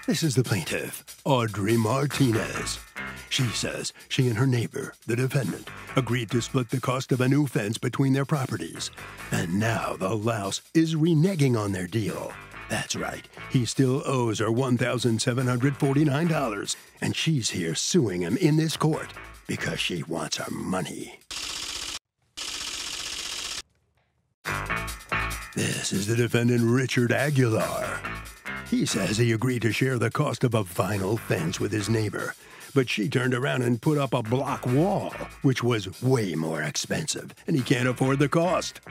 This is the plaintiff, Audrey Martinez. She says she and her neighbor, the defendant, agreed to split the cost of a new fence between their properties. And now the louse is reneging on their deal. That's right, he still owes her $1,749, and she's here suing him in this court because she wants her money. This is the defendant, Richard Aguilar. He says he agreed to share the cost of a vinyl fence with his neighbor, but she turned around and put up a block wall, which was way more expensive, and he can't afford the cost.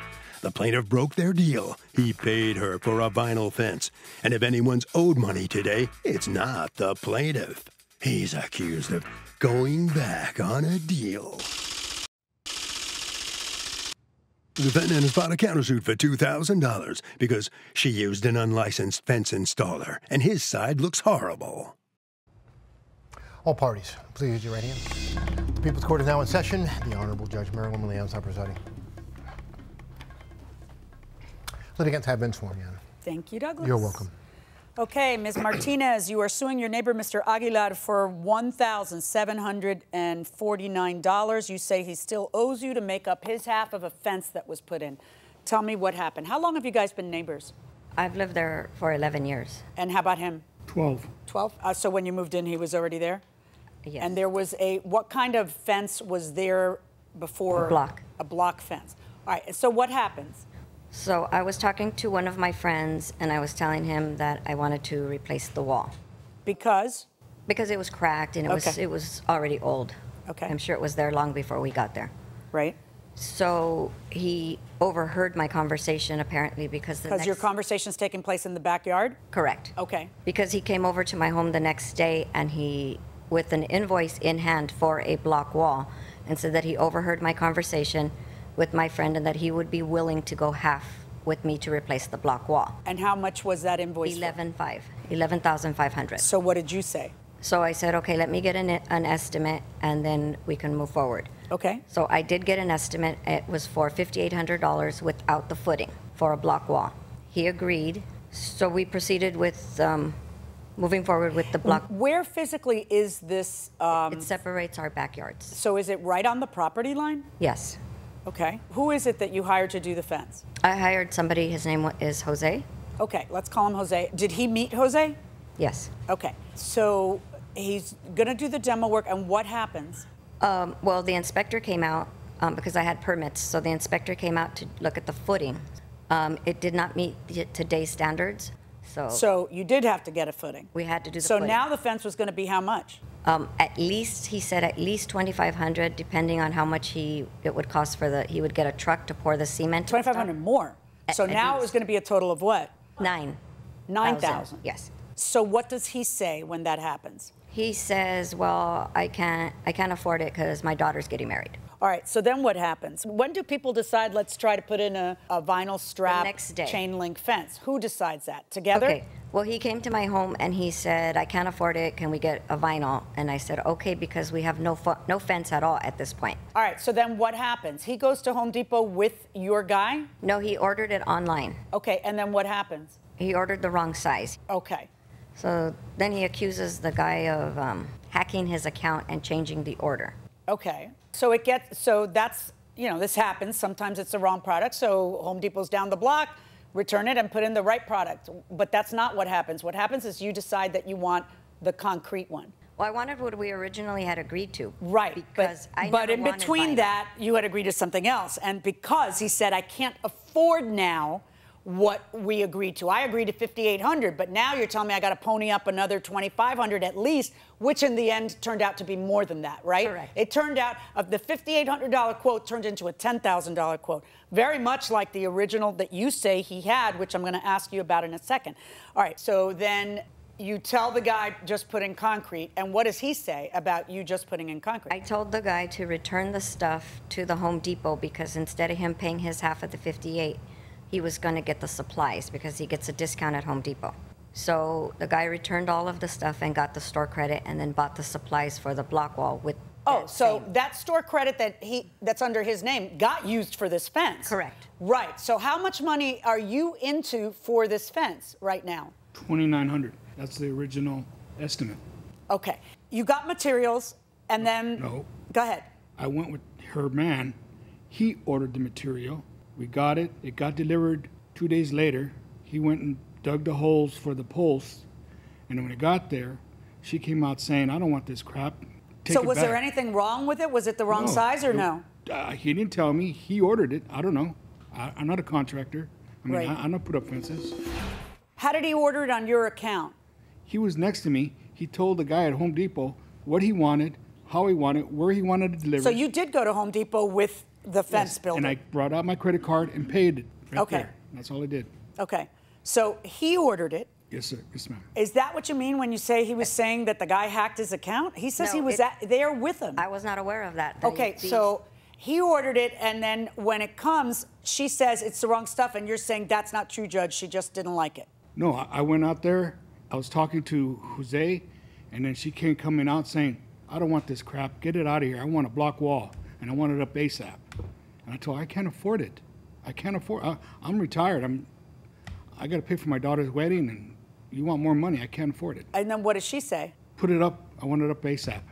The plaintiff broke their deal. He paid her for a vinyl fence, and if anyone's owed money today, it's not the plaintiff. He's accused of going back on a deal. The defendant has filed a countersuit for $2,000 because she used an unlicensed fence installer, and his side looks horrible. All parties, please use your right hand. The People's Court is now in session. The Honorable Judge Marilyn Milian is presiding. Litigants have been sworn in. Thank you, Douglas. You're welcome. Okay, Ms. Martinez, you are suing your neighbor, Mr. Aguilar, for $1,749. You say he still owes you to make up his half of a fence that was put in. Tell me what happened. How long have you guys been neighbors? I've lived there for 11 years. And how about him? 12. 12? So when you moved in, he was already there? Yes. And there was what kind of fence was there before? A block. A block fence. All right, so what happens? So I was talking to one of my friends, and I was telling him that I wanted to replace the wall. Because? Because it was cracked, and it was already old. Okay. I'm sure it was there long before we got there. Right. So he overheard my conversation, apparently, because your conversation's taking place in the backyard? Correct. Okay. Because he came over to my home the next day, and he, with an invoice in hand for a block wall, and said that he overheard my conversation with my friend and that he would be willing to go half with me to replace the block wall. And how much was that invoice? $11,500. So what did you say? So I said, okay, let me get an estimate, and then we can move forward. Okay. So I did get an estimate. It was for $5,800 without the footing for a block wall. He agreed. So we proceeded with moving forward with the block. Where physically is this? It separates our backyards. So is it right on the property line? Yes. Okay. Who is it that you hired to do the fence? I hired somebody. His name is Jose. Okay, let's call him Jose. Did he meet Jose? Yes. Okay. So he's going to do the demo work, and what happens? Well, the inspector came out because I had permits. So the inspector came out to look at the footing. It did not meet today's standards. So you did have to get a footing. We had to do the footing. footing. So now the fence was going to be how much? At least, he said at least $2,500, depending on how much it would cost for he would get a truck to pour the cement. $2,500 more. So now it was going to be a total of what? $9,000. Yes. So what does he say when that happens? He says, well, I can't afford it because my daughter's getting married. All right, so then what happens? When do people decide, let's try to put in a vinyl strap next day. Chain link fence? Who decides that? Together? Okay. Well, he came to my home and he said, I can't afford it. Can we get a vinyl? And I said, okay, because we have no fence at all at this point. All right, so then what happens? He goes to Home Depot with your guy? No, he ordered it online. Okay, and then what happens? He ordered the wrong size. Okay. So then he accuses the guy of hacking his account and changing the order. Okay. So that's, this happens. Sometimes it's the wrong product. So Home Depot's down the block, return it and put in the right product. But that's not what happens. What happens is you decide that you want the concrete one. Well, I wanted what we originally had agreed to. Right. But in between that, you had agreed to something else. And because he said, I can't afford now what we agreed to. I agreed to $5,800, but now you're telling me I got to pony up another $2,500 at least, which in the end turned out to be more than that, right? Correct. It turned out the $5,800 quote turned into a $10,000 quote, very much like the original that you say he had, which I'm going to ask you about in a second. All right, so then you tell the guy just put in concrete, and what does he say about you just putting in concrete? I told the guy to return the stuff to the Home Depot because instead of him paying his half of the $58,000, he was going to get the supplies because he gets a discount at Home Depot. So the guy returned all of the stuff and got the store credit and then bought the supplies for the block wall with. Oh, so that store credit that's under his name got used for this fence. Correct. Right. So how much money are you into for this fence right now? $2,900. That's the original estimate. Okay. You got materials, and then... No. Go ahead. I went with her man. He ordered the material. We got it. It got delivered 2 days later. He went and dug the holes for the posts. And when it got there, she came out saying, I don't want this crap. So was there anything wrong with it? Was it the wrong size or no? He didn't tell me. He ordered it. I don't know. I'm not a contractor. I mean, Right. I don't put up fences. How did he order it on your account? He was next to me. He told the guy at Home Depot what he wanted, how he wanted, where he wanted it delivered. So you did go to Home Depot with the fence builder? And I brought out my credit card and paid it right Okay. there. That's all I did. Okay. So he ordered it. Yes, sir. Yes, ma'am. Is that what you mean when you say he was saying that the guy hacked his account? He says No, he was there with him. I was not aware of that. Okay, so he ordered it, and then when it comes, she says it's the wrong stuff, and you're saying that's not true, Judge. She just didn't like it. No, I went out there. I was talking to Jose, and then she came coming out saying, I don't want this crap. Get it out of here. I want a block wall, and I want it up ASAP. And I told her, I can't afford it. I can't afford I'm retired. I got to pay for my daughter's wedding, and you want more money. I can't afford it. And then what does she say? Put it up. I want it up ASAP.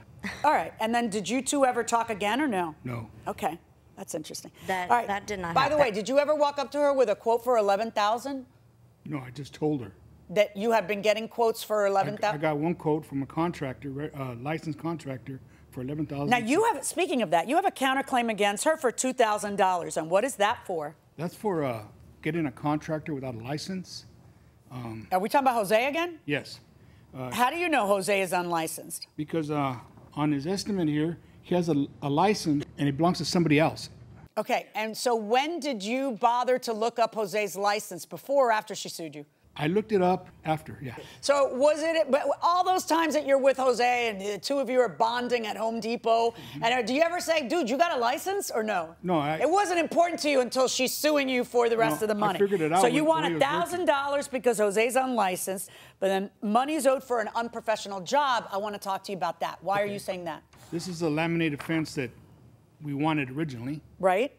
All right. And then did you two ever talk again or no? No. Okay. That's interesting. That- All right. that did not By the happen. way, did you ever walk up to her with a quote for $11,000? No, I just told her. That you have been getting quotes for I $11,000? got one quote from a contractor, licensed contractor, for $11,000. Now, you have, speaking of that, you have a counterclaim against her for $2,000. And what is that for? That's for getting a contractor without a license. Are we talking about Jose again? Yes. How do you know Jose is unlicensed? Because on his estimate here, he has a license and it belongs to somebody else. Okay, and so when did you bother to look up Jose's license, before or after she sued you? I looked it up after, yeah. So was it, but all those times that you're with Jose and the two of you are bonding at Home Depot, and do you ever say, dude, you got a license or no? No, it wasn't important to you until she's suing you for the rest of the money. I figured it out. So you when want he was working. $1,000 because Jose's unlicensed, but then money's owed for an unprofessional job. I want to talk to you about that. Why are you saying that? This is a laminated fence that we wanted originally, Right?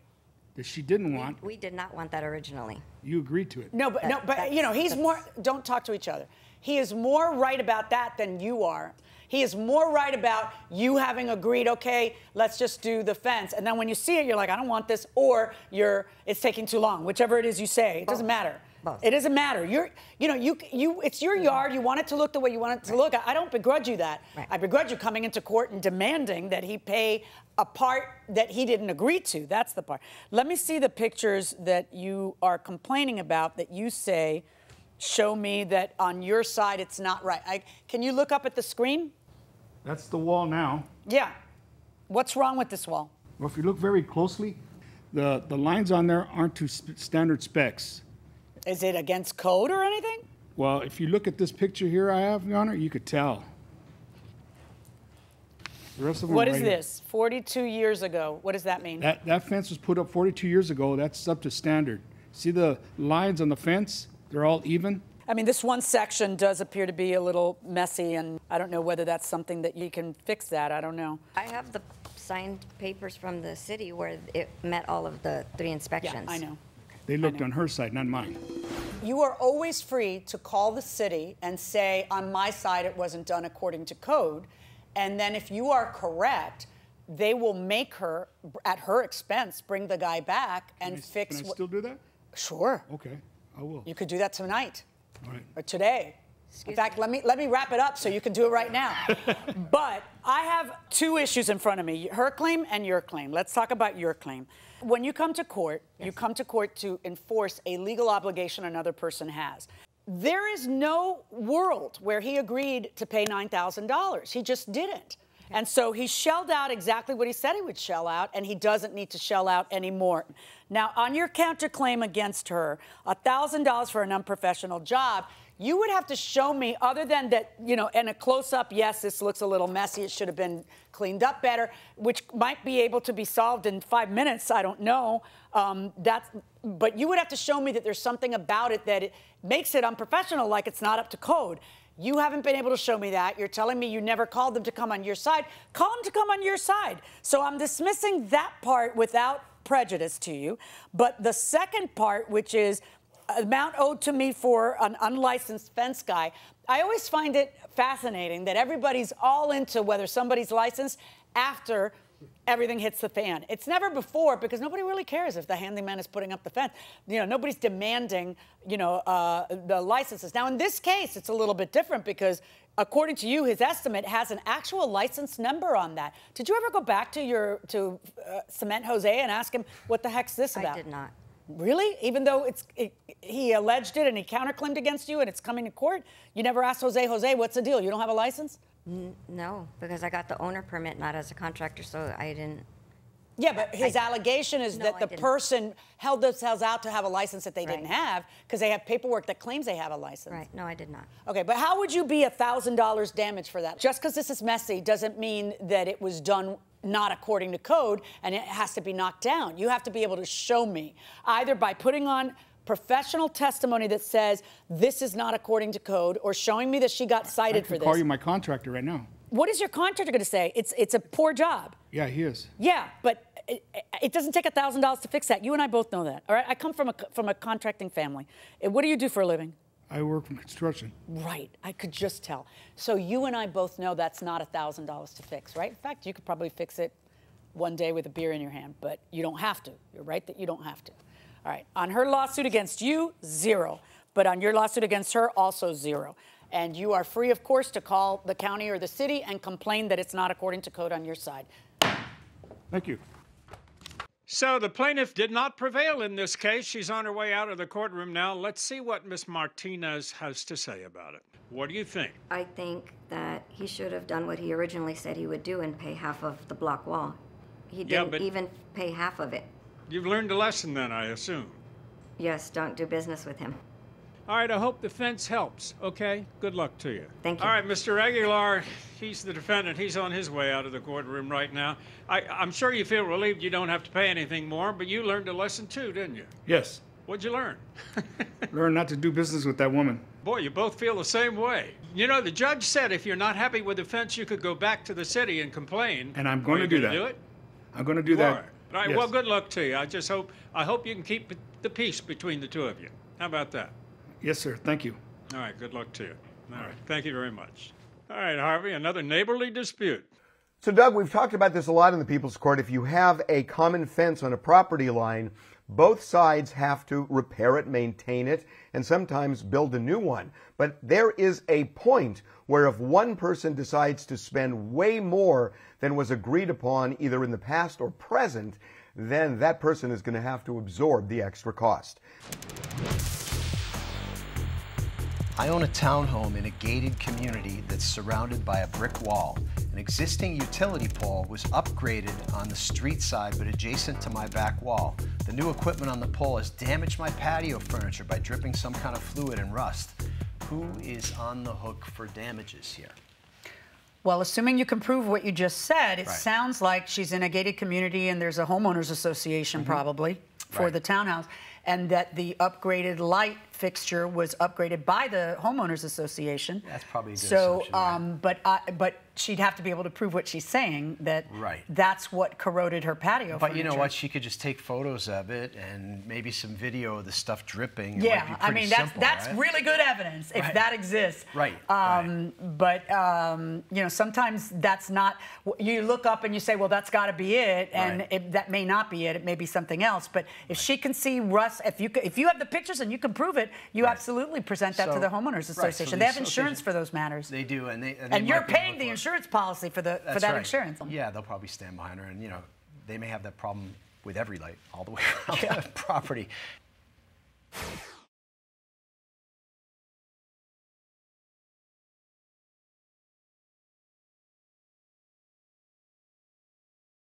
that she didn't want. We did not want that originally. You agreed to it. No, but you know, he's more, don't talk to each other. He is more right about that than you are. He is more right about you having agreed, okay, let's just do the fence. And then when you see it, you're like, I don't want this, or it's taking too long. Whichever it is you say, it doesn't matter. Both. It doesn't matter. It's your yard. You want it to look the way you want it to look. I don't begrudge you that. Right. I begrudge you coming into court and demanding that he pay a part that he didn't agree to. That's the part. Let me see the pictures that you are complaining about that you say show me that on your side it's not right. Can you look up at the screen? That's the wall now. Yeah. What's wrong with this wall? Well, if you look very closely, the lines on there aren't to standard specs. Is it against code or anything? Well, if you look at this picture here I have, Your Honor, you could tell. The rest of them What are is right here. this? 42 years ago. What does that mean? That fence was put up 42 years ago. That's up to standard. See the lines on the fence? They're all even. I mean, this one section does appear to be a little messy, and I don't know whether that's something that you can fix that. I don't know. I have the signed papers from the city where it met all of the 3 inspections. Yeah, I know. They looked on her side, not mine. You are always free to call the city and say, on my side, it wasn't done according to code. And then if you are correct, they will make her, at her expense, bring the guy back and fix. Can I still do that? Sure. Okay, I will. You could do that tonight. All right. Or today. In fact, let me wrap it up so you can do it right now. But I have 2 issues in front of me, her claim and your claim. Let's talk about your claim. When you come to court, you come to court to enforce a legal obligation another person has. There is no world where he agreed to pay $9,000. He just didn't. And so he shelled out exactly what he said he would shell out, and he doesn't need to shell out anymore. Now, on your counterclaim against her, $1,000 for an unprofessional job, you would have to show me, other than that, you know, in a close-up, yes, this looks a little messy, it should have been cleaned up better, which might be able to be solved in 5 minutes, I don't know. But you would have to show me that there's something about it that it makes it unprofessional, like it's not up to code. You haven't been able to show me that. You're telling me you never called them to come on your side. Call them to come on your side. So I'm dismissing that part without prejudice to you. But the second part, which is amount owed to me for an unlicensed fence guy. I always find it fascinating that everybody's all into whether somebody's licensed after everything hits the fan. It's never before, because nobody really cares if the handyman is putting up the fence. You know, nobody's demanding, you know, the licenses. Now, in this case, it's a little bit different because, according to you, his estimate has an actual license number on that. Did you ever go back to Cement Jose and ask him, what the heck's this about? I did not. Really? Even though he alleged it and he counterclaimed against you and it's coming to court, you never asked Jose, what's the deal? You don't have a license? No, because I got the owner permit, not as a contractor, so I didn't. Yeah, but his allegation is that the person held themselves out to have a license that they didn't have because they have paperwork that claims they have a license. Right. No, I did not. Okay, but how would you be $1,000 damaged for that? Just because this is messy doesn't mean that it was done not according to code and it has to be knocked down. You have to be able to show me, either by putting on professional testimony that says this is not according to code, or showing me that she got cited for this. I can call you my contractor right now. What is your contractor going to say? It's a poor job. Yeah, he is. Yeah, but it doesn't take $1,000 to fix that. You and I both know that. All right, I come from a contracting family. What do you do for a living? I work in construction. Right, I could just tell. So you and I both know that's not $1,000 to fix, right? In fact, you could probably fix it one day with a beer in your hand, but you don't have to. You're right that you don't have to. All right, on her lawsuit against you, 0. But on your lawsuit against her, also 0. And you are free, of course, to call the county or the city and complain that it's not according to code on your side. Thank you. So the plaintiff did not prevail in this case. She's on her way out of the courtroom now. Let's see what Ms. Martinez has to say about it. What do you think? I think that he should have done what he originally said he would do and pay half of the block wall. He didn't even pay half of it. You've learned a lesson then, I assume. Yes, don't do business with him. All right, I hope the fence helps, okay? Good luck to you. Thank you. All right, Mr. Aguilar, he's the defendant. He's on his way out of the courtroom right now. I'm sure you feel relieved you don't have to pay anything more, but you learned a lesson too, didn't you? Yes. What'd you learn? Learn not to do business with that woman. Boy, you both feel the same way. You know, the judge said if you're not happy with the fence, you could go back to the city and complain. And I'm going to do that. Do it? I'm going to do that. All right, yes. Well, good luck to you. I hope you can keep the peace between the two of you. How about that? Yes, sir. Thank you. All right, good luck to you. All right, thank you very much. All right, Harvey, another neighborly dispute. So, Doug, we've talked about this a lot in the People's Court. If you have a common fence on a property line, both sides have to repair it, maintain it, and sometimes build a new one. But there is a point where if one person decides to spend way more than was agreed upon either in the past or present, then that person is going to have to absorb the extra cost. I own a townhome in a gated community that's surrounded by a brick wall. An existing utility pole was upgraded on the street side but adjacent to my back wall. The new equipment on the pole has damaged my patio furniture by dripping some kind of fluid and rust. Who is on the hook for damages here? Well, assuming you can prove what you just said, it sounds like she's in a gated community and there's a homeowners association probably for the townhouse, and that the upgraded light fixture was upgraded by the homeowners association. That's probably a good assumption, but she'd have to be able to prove what she's saying, that Right. that's what corroded her patio But furniture. you know what? She could just take photos of it and maybe some video of the stuff dripping. It Yeah, might be I pretty mean simple, that's right? really good evidence if Right. that exists. Right. But you know, sometimes that's not. You look up and you say, well, that's got to be it, and Right. that may not be it. It may be something else. But if she can see rust, if you have the pictures and you can prove it, you absolutely present that to the homeowners association. They have insurance for those matters. They do, and you're might be paying able the to- insurance policy for that That's right. insurance. Yeah, they'll probably stand behind her, and you know, they may have that problem with every light all the way around the property.